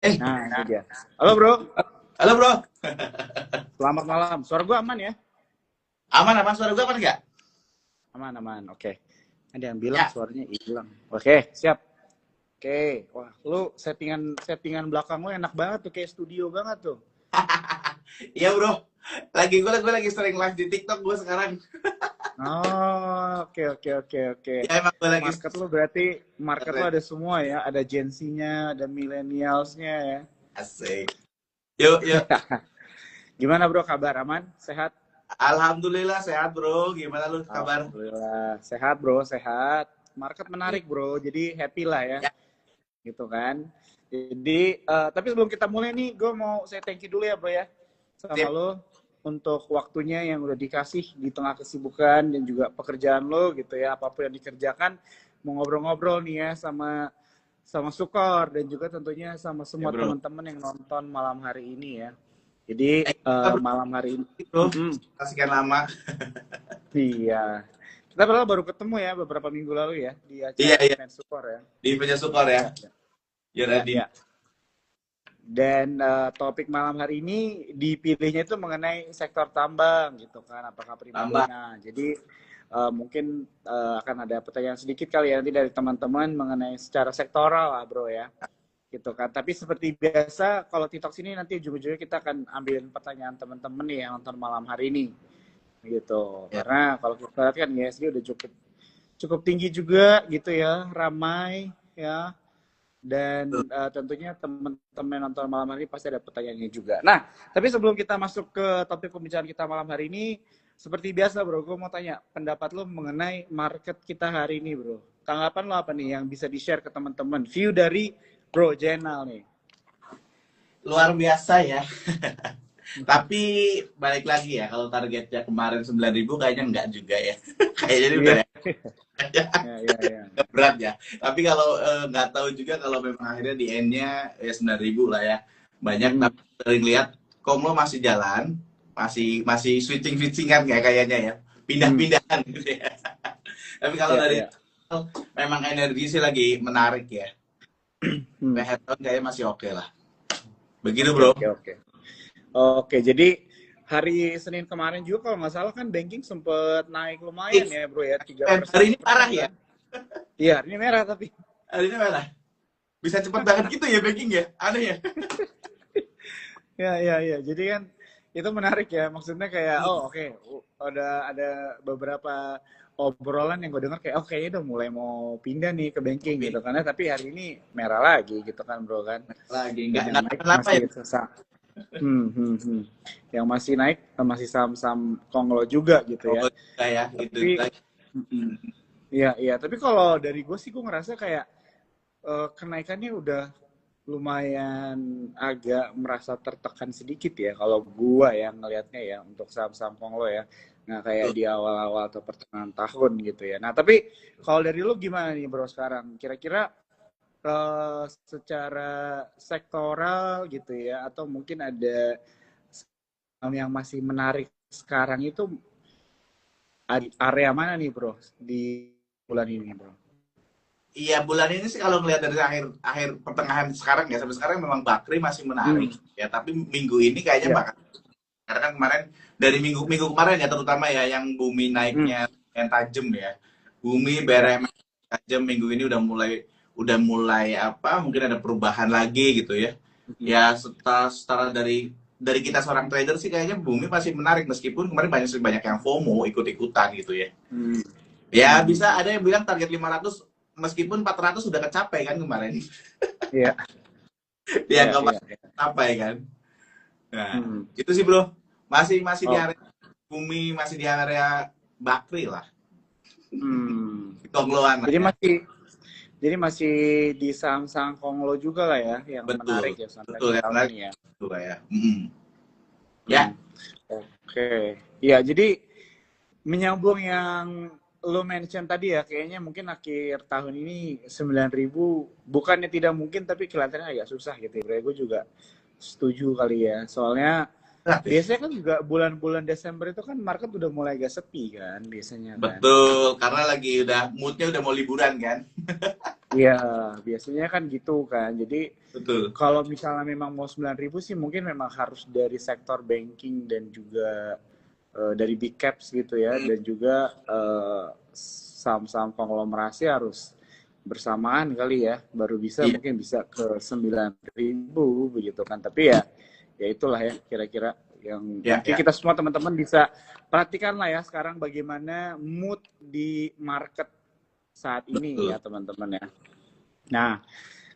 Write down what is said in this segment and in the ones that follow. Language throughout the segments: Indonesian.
Nah, ini dia. Halo bro, Halo bro, selamat malam. Suara gue aman ya? aman apa suara gue apa enggak? Aman, aman. Oke. Ada yang bilang Ya, suaranya hilang. Oke, siap. Oke. Wah, lu settingan settingan belakang lu enak banget tuh, kayak studio banget tuh. iya bro. Gue lagi sering live di TikTok gue sekarang. Oh, oke, oke, oke, oke. Ya emang gue lagi Market lu berarti market lu keren. ada semua ya, ada Gen Z-nya, ada millennials-nya ya. Asik. Yuk, yuk. Gimana bro, kabar aman? Sehat? Alhamdulillah sehat bro. Gimana lu kabar? Alhamdulillah. Sehat bro, sehat. Market menarik bro, jadi happy lah ya. Ya, Gitu kan. Jadi, tapi sebelum kita mulai nih, gue mau saya thank you dulu ya bro ya, sama sip. lo untuk waktunya yang udah dikasih di tengah kesibukan dan juga pekerjaan lo gitu ya, apapun yang dikerjakan, mau ngobrol-ngobrol nih ya sama sama Sukor dan juga tentunya sama Ya semua bro. teman-teman yang nonton malam hari ini ya. Jadi Kita bro, malam hari ini, bro. mm-mm, Sekian lama. iya. Kita baru ketemu ya beberapa minggu lalu ya di Iya, acara iya. event Sukor ya. Di punya Sukor ya. Ya, ya, Ya ya, Radin. ya. Dan topik malam hari ini dipilihnya itu mengenai sektor tambang gitu kan, apakah Tambah. primadona. Jadi mungkin akan ada pertanyaan sedikit kali ya nanti dari teman-teman mengenai secara sektoral lah bro ya, gitu kan. Tapi seperti biasa kalau TikTok sini nanti ujung-ujungnya kita akan ambilin pertanyaan teman-teman nih yang nonton malam hari ini, gitu. Ya. Karena kalau kita lihat kan ISG udah cukup cukup tinggi juga gitu ya, ramai ya, dan tentunya teman-teman yang nonton malam hari pasti ada pertanyaannya juga. Nah, tapi sebelum kita masuk ke topik pembicaraan kita malam hari ini, seperti biasa bro, gue mau tanya pendapat lo mengenai market kita hari ini bro. Tanggapan lo apa nih yang bisa di-share ke teman-teman? View dari Bro Jenal nih. Luar biasa ya. Tapi balik lagi ya, kalau targetnya kemarin 9.000 kayaknya enggak juga ya. Kayaknya ini udah Iya, ya. iya, iya, iya. Berat ya. Tapi kalau nggak tahu juga kalau memang akhirnya di end-nya ya 9.000 lah ya. Banyak Hmm, tapi sering lihat Komlo masih jalan, masih masih switching-switchingan kayak kayaknya ya. hmm, Pindah-pindahan gitu ya. Tapi kalau iya, dari iya. memang energi sih lagi menarik ya. Hmm. Head on kayaknya masih oke lah. Begitu Oke, bro. oke, oke. Oke, jadi hari Senin kemarin juga kalau nggak salah kan banking sempet naik lumayan Eh, ya bro ya, tiga hari persen ini per parah ya. kan. Iya, ini merah tapi. Hari ini mana? Bisa cepet banget gitu ya banking ya. Aneh ya. Ya, ya, ya. Jadi kan itu menarik ya. Maksudnya kayak, oh oke, ada beberapa obrolan yang gue dengar kayak, oh kayaknya udah mulai mau pindah nih ke banking gitu. Karena tapi hari ini merah lagi gitu kan bro kan. Lagi Dan yang nggak naik kenapa ya. masih sesak. Yang masih naik masih saham-saham Konglo juga gitu ya. Oh, kayak gitu. Tapi, iya, iya. Tapi kalau dari gue sih gue ngerasa kayak kenaikannya udah lumayan agak merasa tertekan sedikit ya kalau gua yang ngelihatnya ya untuk saham-saham Konglo ya. Nah, kayak di awal-awal atau pertengahan tahun gitu ya. Nah, tapi kalau dari lu gimana nih bro sekarang? Kira-kira secara sektoral gitu ya atau mungkin ada saham yang masih menarik sekarang itu area mana nih bro di bulan ini bro? Iya bulan ini sih kalau ngelihat dari akhir akhir pertengahan sekarang ya sampai sekarang memang Bakri masih Hmm, menarik ya tapi minggu ini kayaknya ya. bakal karena kan kemarin dari minggu minggu kemarin ya terutama ya yang bumi Hmm, naiknya yang tajam ya bumi ya. BRM tajam minggu ini udah mulai apa mungkin ada perubahan lagi gitu ya Hmm, ya setara dari kita seorang trader sih kayaknya bumi masih menarik meskipun kemarin banyak banyak yang FOMO ikut-ikutan gitu ya. hmm, Ya hmm. bisa ada yang bilang target 500 meskipun 400 sudah kecapai kan kemarin. Iya, Ya iya, nggak iya, iya. capai kan. Nah, Hmm. itu sih bro. Masih masih di Oh, area bumi, masih di area Bakri lah. hmm. Di Tongloan lah Jadi ya. masih jadi masih di saham-saham Konglo juga lah ya yang menarik Betul. ya sampai Betul yang sekarang menarik nih ya. itu lah ya. Ya, Hmm. Oke. Ya, jadi menyambung yang lo mention tadi ya, kayaknya mungkin akhir tahun ini 9.000 bukannya tidak mungkin tapi kelihatannya agak susah gitu ya. Gue juga setuju kali ya. Soalnya Biasanya kan juga bulan-bulan Desember itu kan market udah mulai agak sepi kan biasanya kan. Betul, karena lagi udah moodnya udah mau liburan kan. Iya, biasanya kan gitu kan. Jadi Betul. kalau misalnya memang mau 9.000 sih mungkin memang harus dari sektor banking dan juga dari big caps gitu ya, Hmm, dan juga saham-saham konglomerasi harus bersamaan kali ya, baru bisa iya, mungkin bisa ke 9.000 begitu kan. Tapi ya ya itulah ya kira-kira yang ya, mungkin ya. kita semua teman-teman bisa perhatikan lah ya sekarang bagaimana mood di market saat ini Betul. ya teman-teman ya. Nah,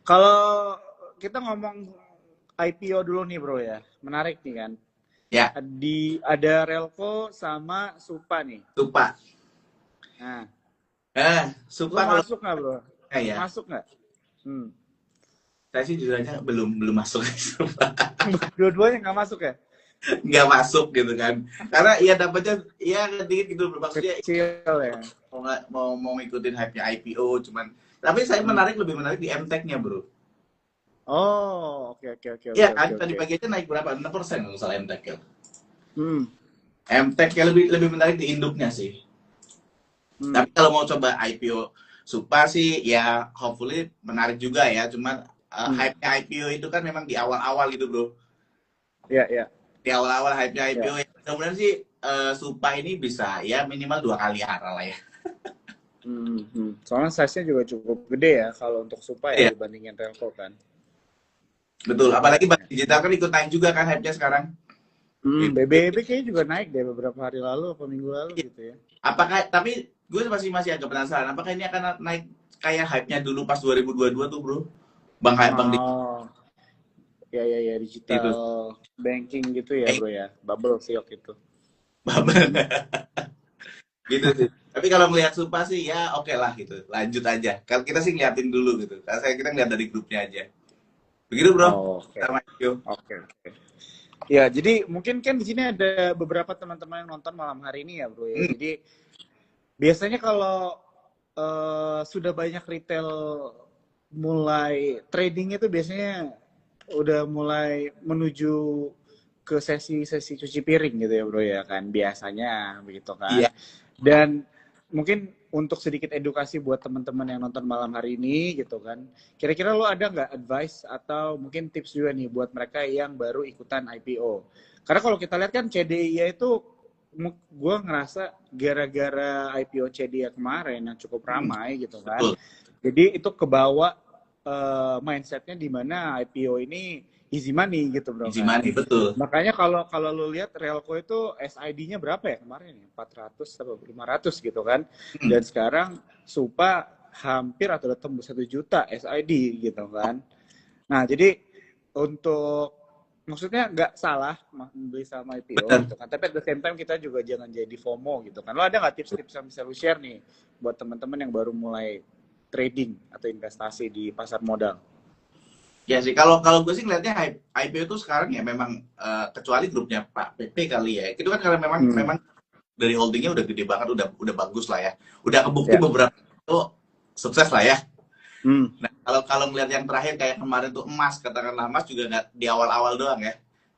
kalau kita ngomong IPO dulu nih bro ya, menarik nih kan. Ya, Ada Relco sama Supa nih. lupa. Nah, lo Supa kalau masuk nggak bro? ya, Masuk nggak? Hmm. saya sih jujur aja belum belum masuk. Dua-duanya nggak masuk ya? Nggak masuk gitu kan. Karena ya dapatnya ya dikit gitu maksudnya Kecil ya. mau ngikutin hype-nya IPO cuman tapi saya Hmm. lebih menarik di MTech-nya, Bro. Oh, oke oke oke Iya oke kan oke tadi oke. pagi aja naik berapa? 6% kalau salah MTech ya. Hmm. MTech ya lebih lebih menarik di induknya sih. Hmm. Tapi kalau mau coba IPO Supa sih ya hopefully menarik juga ya. Cuman Hmm. hype-nya IPO itu kan memang di awal-awal gitu, Bro. Ya ya Di awal-awal hype-nya IPO ya. ya. Mudah-mudahan sih Supa ini bisa ya minimal 2 kali arah lah ya. Hmm. Hmm. Soalnya size-nya juga cukup gede ya kalau untuk Supa ya Iya, dibandingin Relco kan. betul. Ya Apalagi ya Bank ya. Digital kan ikut naik juga kan hype-nya sekarang. BBB kayaknya juga naik deh beberapa hari lalu atau minggu lalu gitu ya. Apakah tapi gue masih masih agak penasaran apakah ini akan naik kayak hype-nya dulu pas 2022 tuh, Bro? Bang di Oh, ya ya ya digital itu. banking gitu ya Eh, bro ya. Bubble sih waktu itu. gitu sih. Tapi kalau melihat Supa sih ya oke lah gitu. Lanjut aja. Kalau kita sih ngeliatin dulu gitu. Karena kita ngeliat dari grupnya aja. Begitu, Bro. Oh, oke. Sama Yo. Oke, oke. Ya, jadi mungkin kan di sini ada beberapa teman-teman yang nonton malam hari ini ya, Bro ya. Hmm, Jadi biasanya kalau sudah banyak retail mulai trading itu biasanya udah mulai menuju ke sesi-sesi cuci piring gitu ya, Bro ya kan. Biasanya begitu kan. iya. Dan mungkin untuk sedikit edukasi buat teman-teman yang nonton malam hari ini gitu kan. Kira-kira lo ada nggak advice atau mungkin tips juga nih buat mereka yang baru ikutan IPO? Karena kalau kita lihat kan CDIA itu gue ngerasa gara-gara IPO CDIA kemarin yang cukup Hmm, ramai gitu kan. betul. Jadi itu kebawa mindsetnya di mana IPO ini easy money gitu bro Easy kan. money, betul. Makanya kalau kalau lu lihat Relco itu SID-nya berapa ya kemarin ya? 400 atau 500 gitu kan. Hmm. Dan sekarang Supa hampir atau udah tembus 1 juta SID gitu kan. Nah, jadi untuk maksudnya nggak salah beli sama IPO Bener. gitu kan. Tapi at the same time kita juga jangan jadi FOMO gitu kan. Lo ada nggak tips-tips yang bisa lu share nih buat teman-teman yang baru mulai trading atau investasi di pasar modal? Ya sih, kalau kalau gue sih ngeliatnya IPO itu sekarang ya memang kecuali grupnya Pak PP kali ya. Itu kan karena memang Hmm. memang dari holdingnya udah gede banget, udah bagus lah ya. Udah kebukti Ya. beberapa itu sukses lah ya. Hmm. Nah, kalau kalau ngeliat yang terakhir kayak kemarin tuh emas, katakanlah emas juga nggak di awal-awal doang ya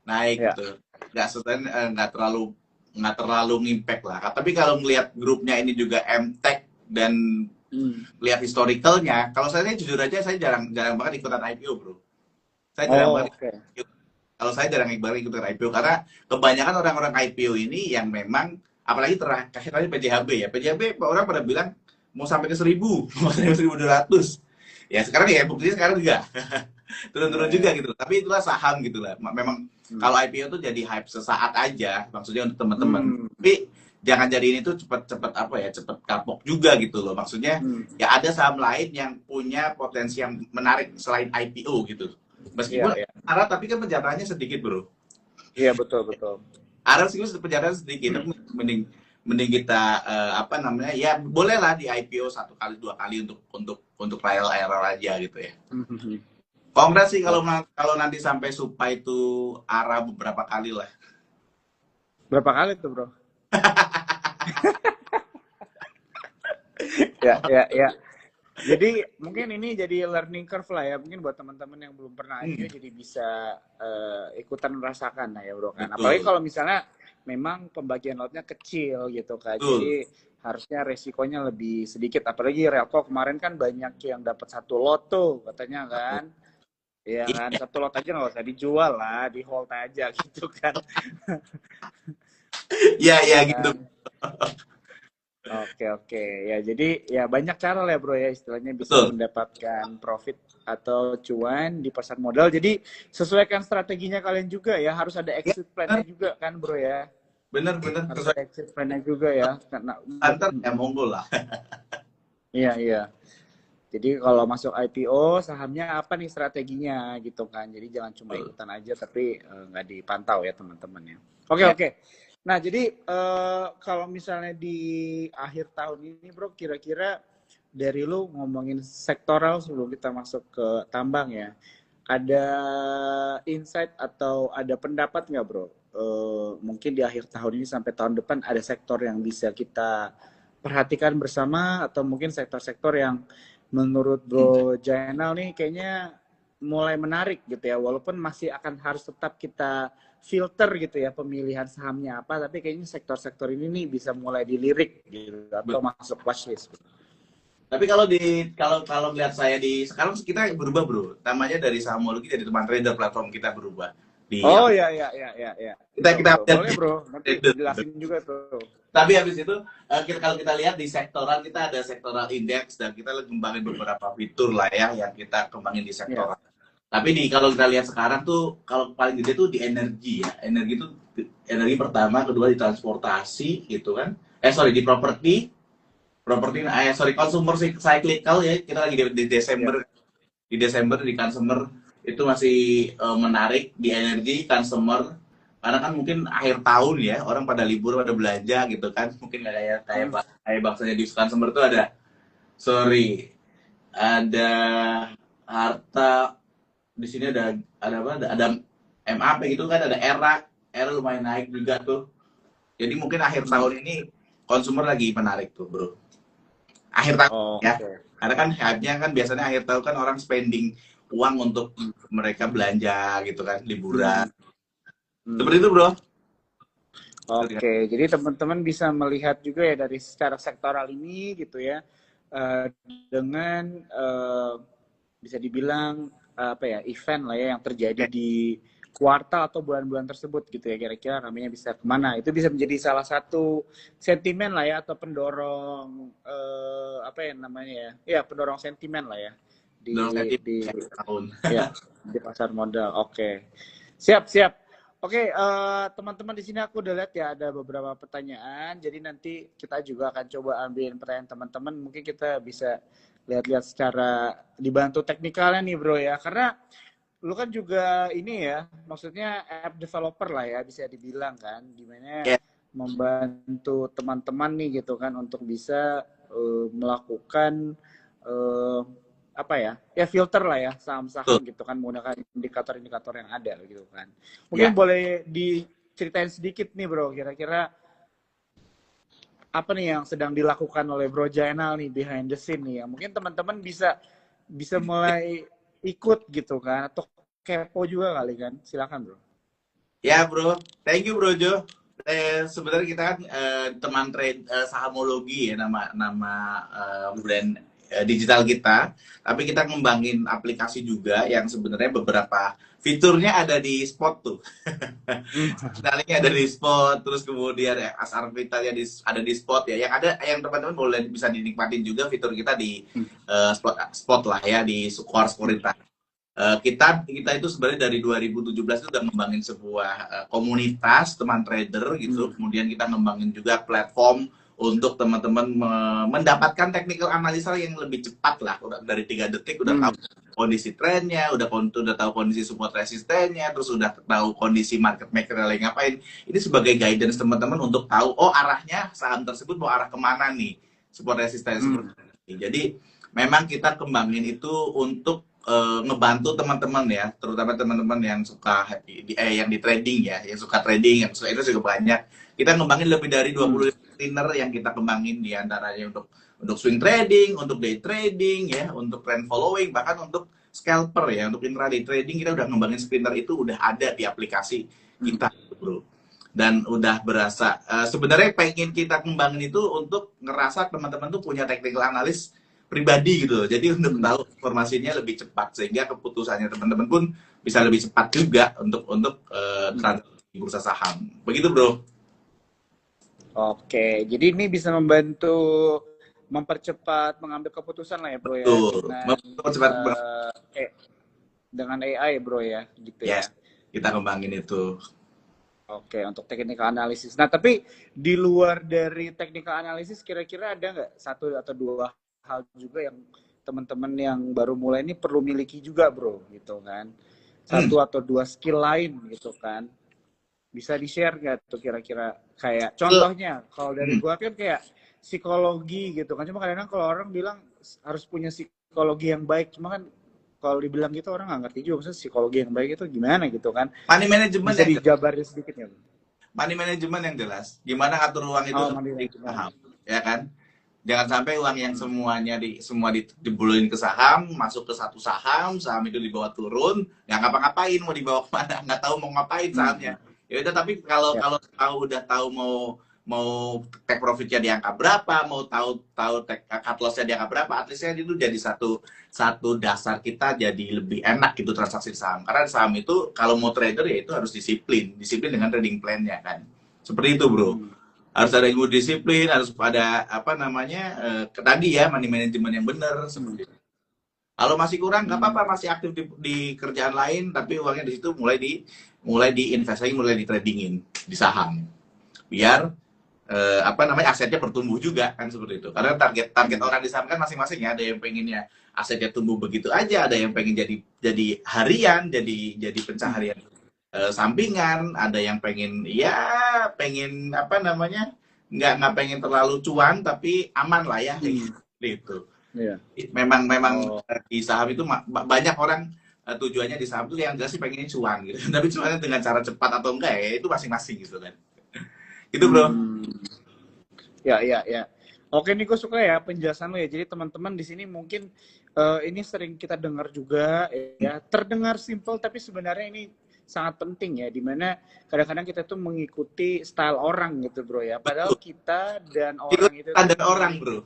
naik Ya. gitu. Nggak sustain, nggak terlalu ngimpact lah. Tapi kalau ngeliat grupnya ini juga MTech dan Hmm. lihat historicalnya, kalau saya jujur aja saya jarang jarang banget ikutan IPO, Bro. Saya jarang Oh, banget oke. kalau saya jarang banget ikutan IPO karena kebanyakan orang-orang IPO ini yang memang apalagi terakhir tadi PJHB ya. PJHB orang pada bilang mau sampai ke 1.000, mau sampai ke 1.200. Ya sekarang ya buktinya sekarang juga Ya, turun-turun juga ya. gitu. Tapi itulah saham gitu lah. Memang Hmm. kalau IPO tuh jadi hype sesaat aja, maksudnya untuk teman-teman. Hmm. Tapi jangan jadi ini tuh cepet-cepet apa ya, cepet kapok juga gitu loh. Maksudnya Hmm. ya ada saham lain yang punya potensi yang menarik selain IPO gitu. Iya, Meskipun iya. arah tapi kan penjarahannya sedikit, Bro. Iya, betul, betul. Arah sih penjarahan sedikit, tapi mending mending kita apa namanya ya bolehlah di IPO 1 kali 2 kali untuk trial error aja gitu ya. Hmm. Kongres sih Oh. kalau nanti sampai Supa itu arah beberapa kali lah. Berapa kali tuh, Bro? Ya, ya, ya. Jadi mungkin ini jadi learning curve lah ya. Mungkin buat teman-teman yang belum pernah IPO Hmm, jadi bisa ikutan merasakan lah ya bro kan. Apalagi betul, kalau misalnya memang pembagian lotnya kecil gitu kan. betul. Jadi harusnya resikonya lebih sedikit. Apalagi Relco kemarin kan banyak yang dapat satu lot tuh katanya kan. Iya kan, Iya, satu lot aja nggak usah dijual lah, di hold aja gitu kan. iya, iya Iya gitu. kan. Oke oke ya jadi ya banyak cara lah ya bro ya istilahnya bisa Betul. mendapatkan profit atau cuan di pasar modal. Jadi sesuaikan strateginya kalian juga ya harus ada Ya, exit plan-nya benar, juga kan bro ya. benar, benar. Harus Sesuai ada exit plan-nya juga ya karena kantor ya monggo lah. iya iya. Jadi kalau masuk IPO sahamnya apa nih strateginya gitu kan. Jadi jangan cuma Betul. ikutan aja tapi nggak dipantau ya teman-teman ya. Oke Ya, oke. Nah jadi kalau misalnya di akhir tahun ini bro kira-kira dari lu ngomongin sektoral sebelum kita masuk ke tambang ya. Ada insight atau ada pendapat nggak bro? Mungkin di akhir tahun ini sampai tahun depan ada sektor yang bisa kita perhatikan bersama atau mungkin sektor-sektor yang menurut Bro Jainal nih kayaknya mulai menarik gitu ya walaupun masih akan harus tetap kita filter gitu ya pemilihan sahamnya apa tapi kayaknya sektor-sektor ini nih bisa mulai dilirik gitu atau betul. masuk watchlist. Tapi kalau kalau kalau lihat saya di sekarang kita berubah bro, namanya dari Sahamologi dari teman trader platform kita berubah di Oh ya ya ya ya ya kita betul kita betul update boleh di bro nanti trader. jelasin juga tuh. Tapi habis itu kalau kita lihat di sektoral kita ada sektoral indeks dan kita lagi kembangin beberapa fitur lah ya yang kita kembangin di Ya sektoral. Tapi kalau kita lihat sekarang tuh kalau paling gede tuh di energi ya. Energi itu energi pertama, kedua di transportasi gitu kan. Sorry di properti, sorry consumer cyclical ya. Kita lagi di ya Desember di consumer itu masih menarik di energi consumer karena kan mungkin akhir tahun ya orang pada libur pada belanja gitu kan mungkin nggak kayak kayak hmm. kayak bangsanya di consumer tuh ada sorry ada harta di sini ada apa ada MAP gitu kan ada era lumayan naik juga tuh jadi mungkin akhir Hmm. tahun ini consumer lagi menarik tuh bro akhir tahun ya Oke. karena kan hype-nya kan biasanya akhir tahun kan orang spending uang untuk Hmm. mereka belanja gitu kan liburan Hmm. Hmm. seperti itu bro. Oke, jadi teman-teman bisa melihat juga ya dari secara sektoral ini gitu ya, eh, dengan bisa dibilang apa ya event lah ya yang terjadi di kuartal atau bulan-bulan tersebut gitu ya kira-kira namanya bisa kemana itu bisa menjadi salah satu sentimen lah ya atau pendorong apa ya namanya ya pendorong sentimen lah ya Dalam di tahun. ya di pasar modal. Oke, siap siap. Oke, teman-teman di sini aku udah lihat ya ada beberapa pertanyaan. Jadi nanti kita juga akan coba ambil pertanyaan teman-teman. Mungkin kita bisa lihat-lihat secara dibantu teknikalnya nih bro ya. Karena lu kan juga ini ya, maksudnya app developer lah ya bisa dibilang kan, dimana Ya, membantu teman-teman nih gitu kan untuk bisa melakukan eh, apa ya filter lah ya betul. saham-saham gitu kan menggunakan indikator-indikator yang ada gitu kan. Mungkin Ya, boleh diceritain sedikit nih bro, kira-kira apa nih yang sedang dilakukan oleh Bro Jainal nih behind the scene nih ya. Mungkin teman-teman bisa bisa mulai ikut gitu kan atau kepo juga kali kan. Silakan bro. ya bro. Thank you bro Jo. Sebenarnya kita kan teman trade sahamologi ya nama nama brand digital kita. Tapi kita ngembangin aplikasi juga yang sebenarnya beberapa fiturnya ada di Spot tuh. Hmm. Finalnya ada di Spot, terus kemudian Asar Vitalnya ada di Spot ya. Yang ada yang teman-teman boleh bisa dinikmatin juga fitur kita di Spot lah ya di Core Securitas. Kita itu sebenarnya dari 2017 itu udah ngembangin sebuah komunitas teman trader gitu. Kemudian kita ngembangin juga platform untuk teman-teman mendapatkan technical analisa yang lebih cepat lah. Udah dari 3 detik udah tahu kondisi trennya, udah tahu kondisi support resistennya, terus udah tahu kondisi market maker lagi ngapain. Ini sebagai guidance teman-teman untuk tahu oh arahnya saham tersebut mau arah kemana nih support resisten seperti ini. Jadi memang kita kembangin itu untuk ngebantu teman-teman ya, terutama teman-teman yang suka yang di trading ya, yang suka trading, yang suka itu juga banyak. Kita ngembangin lebih dari 20 trainer yang kita kembangin di antaranya untuk untuk swing trading, untuk day trading ya, untuk trend following, bahkan untuk scalper ya, untuk intraday trading kita udah ngembangin spinner itu udah ada di aplikasi kita, bro. Dan udah berasa sebenarnya pengen kita kembangin itu untuk ngerasa teman-teman tuh punya technical analis pribadi gitu loh. Jadi untuk tahu informasinya lebih cepat sehingga keputusannya teman-teman pun bisa lebih cepat juga untuk transaksi di bursa saham. Begitu, bro. Oke, jadi ini bisa membantu mempercepat mengambil keputusan lah ya bro ya Betul. Mempercepat. dengan AI bro ya gitu ya. Yes, kita kembangin itu. Oke, untuk technical analysis. Nah, tapi di luar dari technical analysis, kira-kira ada nggak satu atau dua hal juga yang teman-teman yang baru mulai ini perlu miliki juga, bro, gitu kan? Satu atau dua skill lain, gitu kan? Bisa di-share nggak tuh kira-kira? Kayak contohnya, kalau dari gua kan kayak psikologi gitu kan. Cuma kadang-kadang kalau orang bilang harus punya psikologi yang baik, cuma kan kalau dibilang gitu orang nggak ngerti juga maksudnya psikologi yang baik itu gimana gitu kan. Money management Bisa dijabarin sedikit ya? money management yang jelas. Gimana ngatur uang itu di saham, ya kan? Jangan sampai uang yang semuanya dibuluin ke saham, masuk ke satu saham, saham itu dibawa turun, nggak ngapa-ngapain, mau dibawa kemana, nggak tahu mau ngapain sahamnya. Ya udah, tapi kalau udah tahu mau take profitnya di angka berapa, mau tahu cut lossnya di angka berapa, at least itu jadi satu dasar kita jadi lebih enak gitu transaksi saham. Karena saham itu kalau mau trader ya itu harus disiplin dengan trading plan-nya kan. Seperti itu, bro. Harus ada ilmu disiplin, harus ada apa namanya tadi ya money management yang benar seperti itu. Kalau masih kurang nggak apa-apa, masih aktif di kerjaan lain, tapi uangnya di situ mulai diinvestasi, mulai di tradingin di saham, biar apa namanya asetnya bertumbuh juga kan seperti itu. Karena target orang di saham kan masing-masing ya. Ada yang pengennya asetnya tumbuh begitu aja, ada yang pengen jadi harian, jadi pencaharian sampingan, ada yang pengen pengen apa namanya nggak pengen terlalu cuan tapi aman lah ya gitu. Iya. Memang di saham itu banyak orang tujuannya di saham itu yang jelas sih pengennya cuan gitu. Tapi cuannya dengan cara cepat atau enggak ya itu masing-masing gitu kan. Itu, bro. Ya. Oke, nih gue suka ya penjelasan lo ya. Jadi teman-teman di sini mungkin ini sering kita dengar juga ya. Terdengar simple tapi sebenarnya ini sangat penting ya. Dimana kadang-kadang kita tuh mengikuti style orang gitu bro ya. Padahal kita dan orang itu standar orang, bro.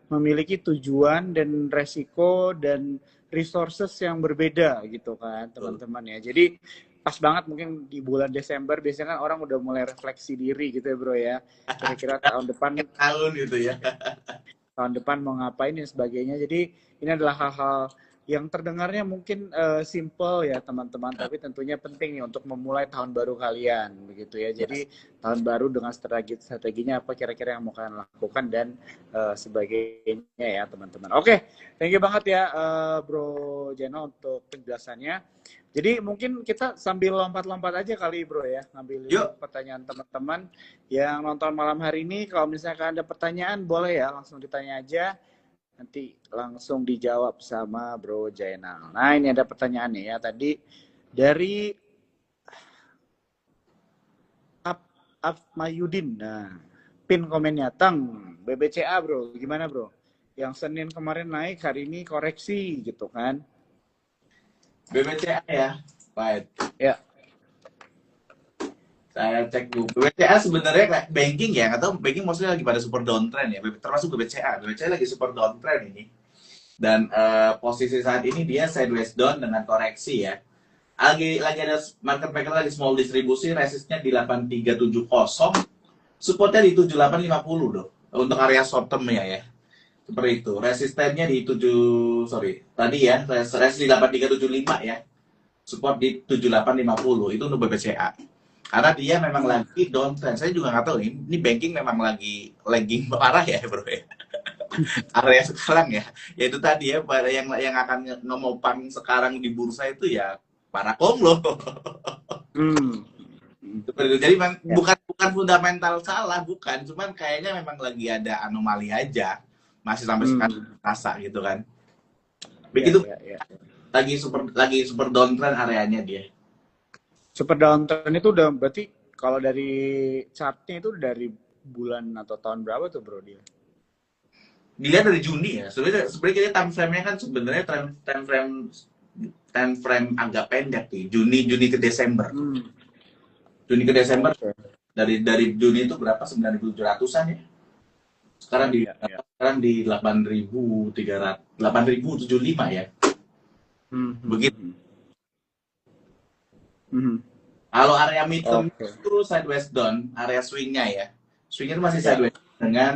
Memiliki tujuan dan resiko dan resources yang berbeda gitu kan teman-teman ya. Jadi pas banget mungkin di bulan Desember biasanya kan orang udah mulai refleksi diri gitu ya bro ya, kira-kira tahun depan gitu ya, tahun depan mau ngapain dan sebagainya. Jadi ini adalah hal-hal yang terdengarnya mungkin simple ya teman-teman, tapi tentunya penting nih untuk memulai tahun baru kalian begitu ya. Jadi tahun baru dengan strateginya apa kira-kira yang mau kalian lakukan dan sebagainya ya teman-teman. Oke, thank you banget ya Bro Jeno untuk penjelasannya. Jadi mungkin kita sambil lompat-lompat aja kali bro ya, ngambil pertanyaan teman-teman yang nonton malam hari ini. Kalau misalkan ada pertanyaan boleh ya langsung ditanya aja, nanti langsung dijawab sama Bro Jainal. Nah ini ada pertanyaannya ya tadi dari Mayudin. Nah pin komennya Tang BBCA bro, gimana bro? Yang Senin kemarin naik, hari ini koreksi gitu kan? BBCA ya, baik. Ya. Saya cek dulu. BBCA sebenarnya kayak banking ya, atau banking maksudnya lagi pada super downtrend ya. Termasuk BBCA. BBCA lagi super downtrend ini. Dan posisi saat ini dia sideways down dengan koreksi ya. Lagi ada market maker lagi small distribusi, resistnya di 8370, supportnya di 7850 loh. Untuk area short term ya. Seperti itu. Resistennya di tadi ya, resist di 8375 ya. Support di 7850 itu untuk BBCA. Karena dia memang lagi downtrend. Saya juga nggak tahu ini banking memang lagi lagging parah ya, bro ya. Area sekarang ya. Ya itu tadi ya, yang akan ngemopang sekarang di bursa itu ya para komlo. Jadi bukan fundamental salah, bukan. Cuman kayaknya memang lagi ada anomali aja. Masih sampai sekarang rasa gitu kan. Begitu. Lagi super downtrend areanya dia. Super downtrend itu udah berarti kalau dari chartnya itu dari bulan atau tahun berapa tuh bro dia? dilihat dari Juni ya. Sebenarnya time frame-nya kan sebenarnya time frame agak pendek nih. Juni ke Desember. Hmm. Juni ke Desember Oke. dari Juni itu berapa? 9.700-an ya. Sekarang Ya, di ya, ya. sekarang di 8.300 8.075 ya. Hmm, hmm, Begitu. hmm, hmm. Hmm. Kalau area midterm Oke. itu sideways down, area swingnya ya. Swingnya itu masih Ya. sideways dengan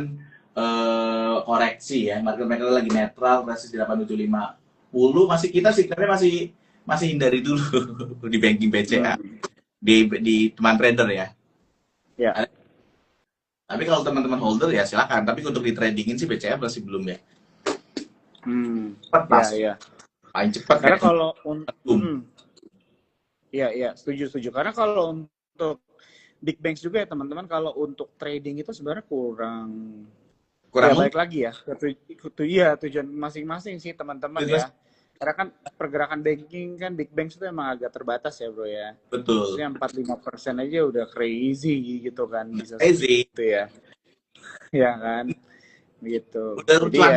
koreksi ya. Market lagi netral, resist di 8.750. Masih kita sebenarnya masih hindari dulu di banking BCA, Hmm. di teman trader ya. Ya. Tapi kalau teman-teman holder ya silakan. Tapi untuk di tradingin sih BCA masih belum ya. Hmm. Cepat Ya, pas, ya. paling cepat Karena kayak kalau boom. ya, ya, setuju. Karena kalau untuk big banks juga ya teman-teman, kalau untuk trading itu sebenarnya kurang. Ya Kurang balik lagi ya, iya tujuan masing-masing sih teman-teman lebih. ya. Karena kan pergerakan banking kan big banks itu emang agak terbatas ya bro ya. Betul. Maksudnya 45% aja udah crazy gitu kan, bisa Crazy. segitu ya. Ya kan, gitu. Udah Jadi cuan.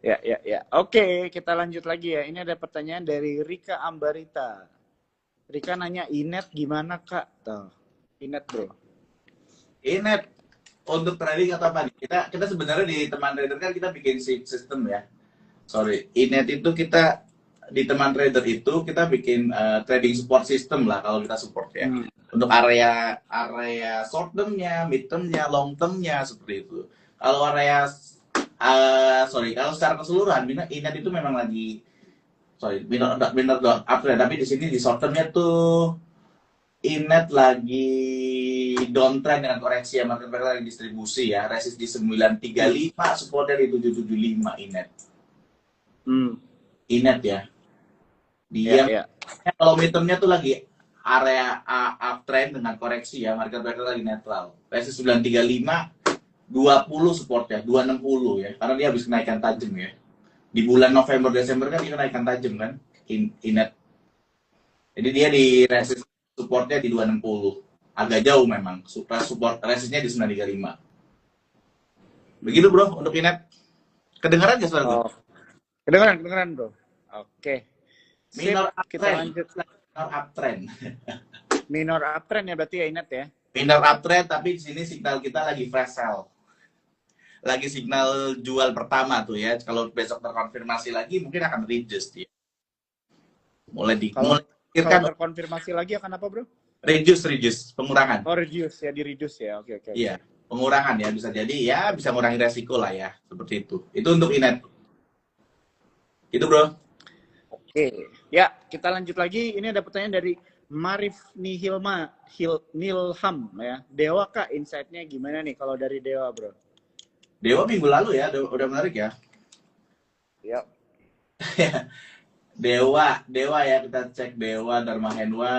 ya. Oke, kita lanjut lagi ya. Ini ada pertanyaan dari Rika Ambarita. Rika nanya, Inet gimana kak? Tuh, Inet bro. Ini untuk trading atau apa nih? Kita sebenarnya di teman trader kan kita bikin sistem ya. Sorry, Inet itu kita di teman trader itu kita bikin trading support system lah kalau kita support ya. Hmm. Untuk area short termnya, mid termnya, long termnya seperti itu. Kalau area kalau secara keseluruhan Inet itu memang lagi minor uptrend, tapi di sini di short termnya tuh Inet lagi downtrend dengan koreksi ya, market lagi distribusi ya, resist di 935, supportnya di 775 Inet. Hmm. Inet ya. Ya, Dia ya. kalau midtermnya tuh lagi area uptrend dengan koreksi ya, market lagi netral. Resist 935, 20 supportnya, 260 ya, karena dia habis kenaikan tajam ya. Di bulan November Desember kan dia kenaikan tajam kan, Inet. Jadi dia di resist supportnya di 260. Agak jauh memang. Support resistnya di 935. Begitu bro untuk Inet. Kedengaran nggak suara gue? Oh, kedengeran bro. Oke. Sip, Minor kita uptrend. lanjut. Minor uptrend. Minor uptrend ya berarti ya Inet ya. Minor uptrend, tapi di sini signal kita lagi fresh sell. Lagi signal jual pertama tuh ya. Kalau besok terkonfirmasi lagi mungkin akan reduce dia. Mulai Kalau terkonfirmasi lagi akan apa bro? reduce pengurangan. Oh reduce ya, di reduce ya. Oke. Iya, pengurangan ya, bisa jadi ya bisa mengurangi resiko lah ya, seperti itu. Itu untuk Inet. Itu bro. Oke. Ya, kita lanjut lagi. Ini ada pertanyaan dari Marif Nilham ya. Dewa kak, insight-nya gimana nih kalau dari Dewa bro? Dewa minggu lalu ya, udah menarik ya. Ya. Dewa ya, kita cek Dewa Dharma Henwa.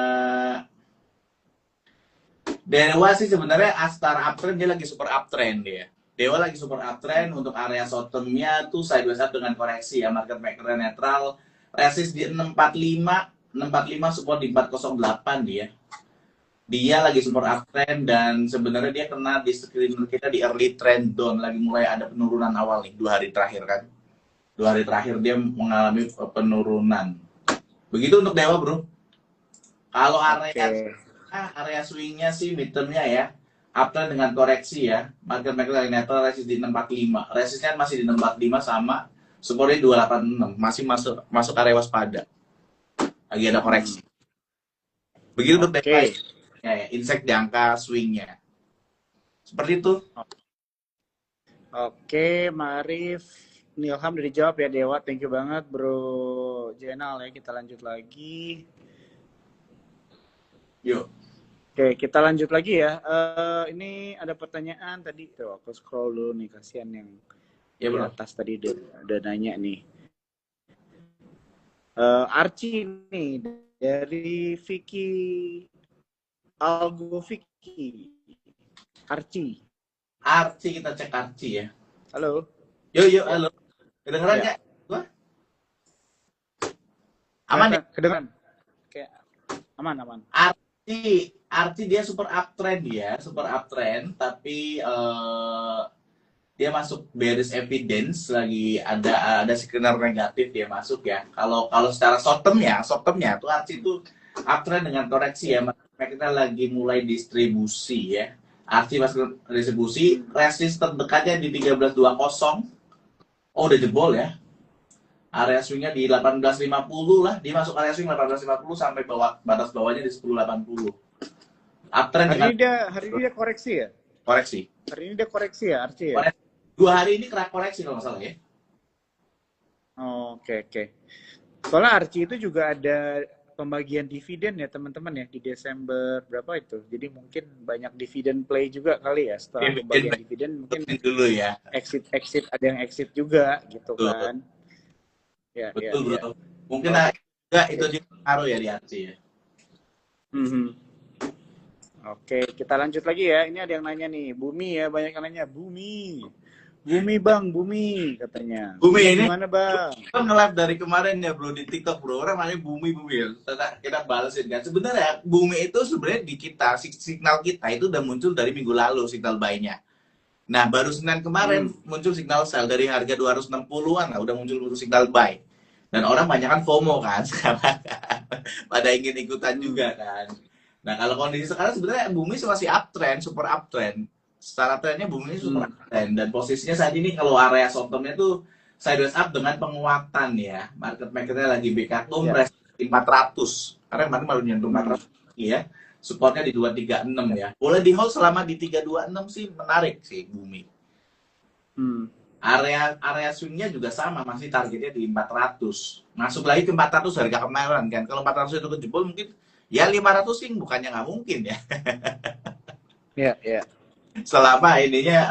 Dewa sih sebenarnya Astara uptrend, dia lagi super uptrend dia. Dewa lagi super uptrend untuk area short term-nya tuh sideways up dengan koreksi ya, market maker netral, resist di 645 support di 408 dia. Dia lagi super uptrend dan sebenarnya dia kena di screener kita di early trend down, lagi mulai ada penurunan awal nih 2 hari terakhir kan. 2 hari terakhir dia mengalami penurunan. Begitu untuk Dewa bro. Kalau area swingnya sih midtermnya ya, uptrend dengan koreksi ya, market lagi netral, resist di 645, resistnya masih di 645 sama supportnya 286, masih masuk area waspada, lagi ada koreksi. Begitu untuk Dewa ya, insect di angka swingnya seperti itu. Oke, Marif Nilham udah dijawab ya Dewa, thank you banget bro Jenal ya. Kita lanjut lagi. Yuk. Oke, kita lanjut lagi ya. Ini ada pertanyaan tadi. Tuh, aku scroll dulu nih, kasihan yang ya, di bro. atas tadi udah nanya nih. Archie nih dari Vicky Algo Vicky. Archie, kita cek Archie ya. halo. Yuk, halo. Kedengeran nggak? Aman ya? Kedengeran. Oke, aman. Arti dia super uptrend ya, super uptrend, tapi dia masuk bearish evidence lagi ada signal negatif dia masuk ya. Kalau kalau secara short termnya tuh arti itu uptrend dengan koreksi ya. Kita lagi mulai distribusi ya. Arti masuk distribusi, resist terdekatnya di 1320. Oh udah jebol ya. Area swingnya di 1850 lah. Dia masuk area swing 1850 sampai bawah batas bawahnya di 1080. Uptrend dengan Hari ini dia koreksi ya? koreksi. Hari ini dia koreksi ya, Archie ya? Koreksi. 2 hari ini kena koreksi kalau nggak salah ya. Oke, oke. Soalnya Archie itu juga ada pembagian dividen ya teman-teman ya di Desember berapa itu. Jadi mungkin banyak dividen play juga kali ya setelah pembagian dividen mungkin dulu ya. Exit ada yang exit juga gitu Betul. kan. Ya, Betul ya, bro. ya. Mungkin juga itu juga pengaruh ya di Archie ya. Oke, kita lanjut lagi ya. Ini ada yang nanya nih, Bumi ya, banyak yang nanya, Bumi bang, Bumi katanya. Bumi ini gimana bang? Kita nge-live dari kemarin ya bro di TikTok bro. Orang namanya Bumi ya. Kita balesin kan. Sebenarnya Bumi itu sebenarnya di kita signal kita itu udah muncul dari minggu lalu signal buy-nya. Nah baru Senin kemarin muncul signal sell dari harga 260-an lah udah muncul signal buy. Dan orang banyak kan FOMO kan sekarang pada ingin ikutan juga kan. Nah kalau kondisi sekarang sebenarnya Bumi masih uptrend, super uptrend. Secara trennya Bumi super uptrend dan posisinya saat ini kalau area short termnya tuh sideways up dengan penguatan ya. Market makernya lagi backup 400. Karena kemarin baru nyentuh 400 ya. Supportnya di 236 ya. Boleh di hold selama di 326 sih menarik sih Bumi. Area swingnya juga sama, masih targetnya di 400. Masuk lagi ke 400 harga kemarin kan. Kalau 400 itu kejebol mungkin ya 500 sih bukannya nggak mungkin ya. Iya. Selama ininya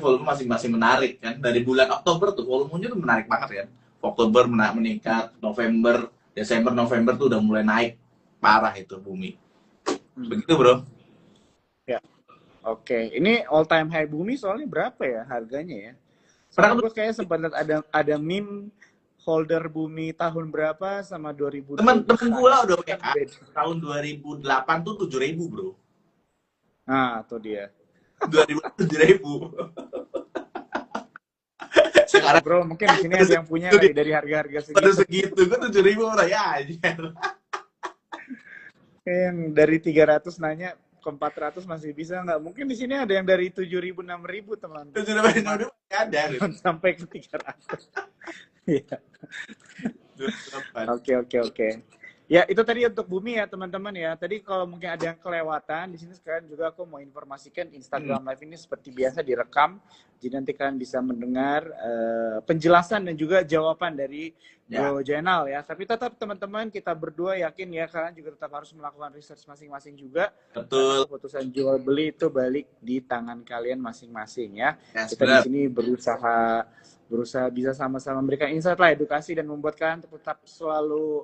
volume masing-masing menarik kan. Dari bulan Oktober tuh volumenya tuh menarik banget kan. Oktober meningkat, November, Desember, November tuh udah mulai naik parah itu Bumi. Begitu bro. Ya. Oke, ini all time high Bumi soalnya berapa ya harganya ya? Soalnya gue kayak sempat lihat ada meme holder Bumi tahun berapa sama 2000. Temen-temen gue udah tahun 2008 tuh 7.000 bro. Nah, tuh dia. 7.000. Sekarang bro, mungkin di sini ada yang punya dari harga-harga segitu. Pada segitu, gue 7.000 orang ya aja. Yang dari 300 nanya ke 400 masih bisa nggak? Mungkin di sini ada yang dari 7.000, 6.000 teman. 7.000 ada. Sampai ke 300. Iya. Oke. Ya, itu tadi untuk Bumi ya, teman-teman ya. Tadi kalau mungkin ada yang kelewatan, di sini sekarang juga aku mau informasikan Instagram Live ini seperti biasa direkam. Jadi nanti kalian bisa mendengar penjelasan dan juga jawaban dari Bro Jainal ya. Tapi tetap teman-teman, kita berdua yakin ya, kalian juga tetap harus melakukan research masing-masing juga. Betul. Keputusan jual beli itu balik di tangan kalian masing-masing ya. Yes, kita di sini berusaha bisa sama-sama memberikan insight lah, edukasi, dan membuat kalian tetap selalu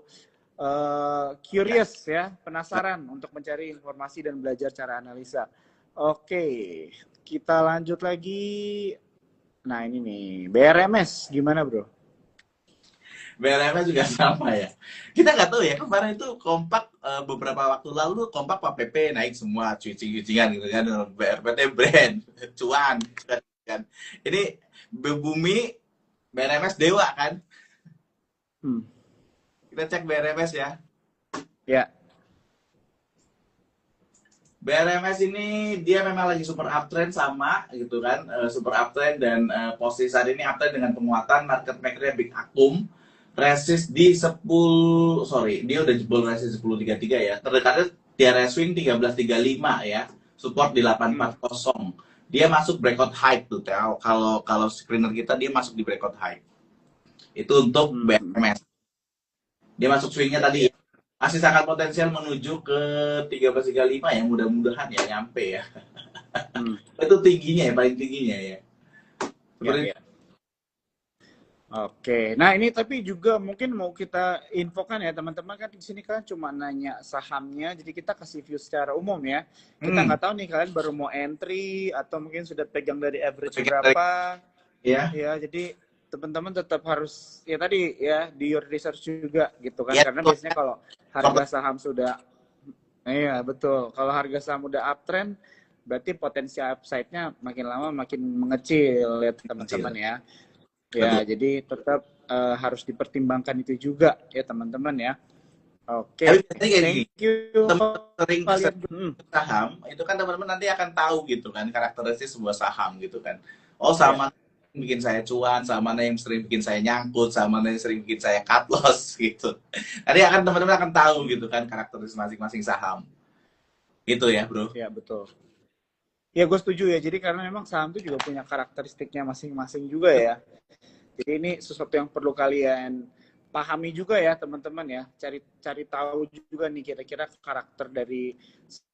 curious ya, penasaran untuk mencari informasi dan belajar cara analisa. Oke, kita lanjut lagi. Nah ini nih, BRMS gimana bro? BRMS juga sama ya. Kita nggak tahu ya, kemarin itu kompak beberapa waktu lalu kompak Pak PP naik semua cuci-cucian gitu kan, BRPT brand, cuan kan. Ini Bumi, BRMS dewa kan. Kita cek BRMS ya. Ya. BRMS ini dia memang lagi super uptrend sama gitu kan, super uptrend dan posisi saat ini uptrend dengan penguatan, market makernya big akum, resist di dia udah jebol resist 10.33 ya. Terdekatnya di area swing 13.35 ya. Support di 840. Dia masuk breakout high tuh. Kalau screener kita dia masuk di breakout high. Itu untuk BRMS. Dia masuk swingnya tadi masih sangat potensial menuju ke 13.35 ya, mudah-mudahan ya nyampe ya. Itu tingginya ya, paling tingginya ya. Ya. Oke, nah ini tapi juga mungkin mau kita infokan ya teman-teman, kan di sini kan cuma nanya sahamnya, jadi kita kasih view secara umum ya. Kita nggak tahu nih kalian baru mau entry atau mungkin sudah pegang dari average berapa. Ya, jadi teman-teman tetap harus ya tadi ya di your research juga gitu kan, karena biasanya kalau harga saham sudah Iya, betul. Kalau harga saham udah uptrend, berarti potensi upside-nya makin lama makin mengecil ya teman-teman Kecil. ya. Ya, Betul. jadi tetap harus dipertimbangkan itu juga ya teman-teman ya. Tapi Oke, biasanya kayak gini, thank you teman sering kalian. saham, itu kan teman-teman nanti akan tahu gitu kan karakteristik sebuah saham gitu kan. Oh, saham Ya, mana yang bikin saya cuan, saham mana yang sering bikin saya nyangkut, saham mana yang sering bikin saya cut loss gitu. Nanti akan teman-teman akan tahu gitu kan karakteristik masing-masing saham. Gitu ya, Bro. ya betul. Ya, gue setuju ya. Jadi karena memang saham itu juga punya karakteristiknya masing-masing juga ya. Jadi ini sesuatu yang perlu kalian pahami juga ya teman-teman ya. Cari cari tahu juga nih kira-kira karakter dari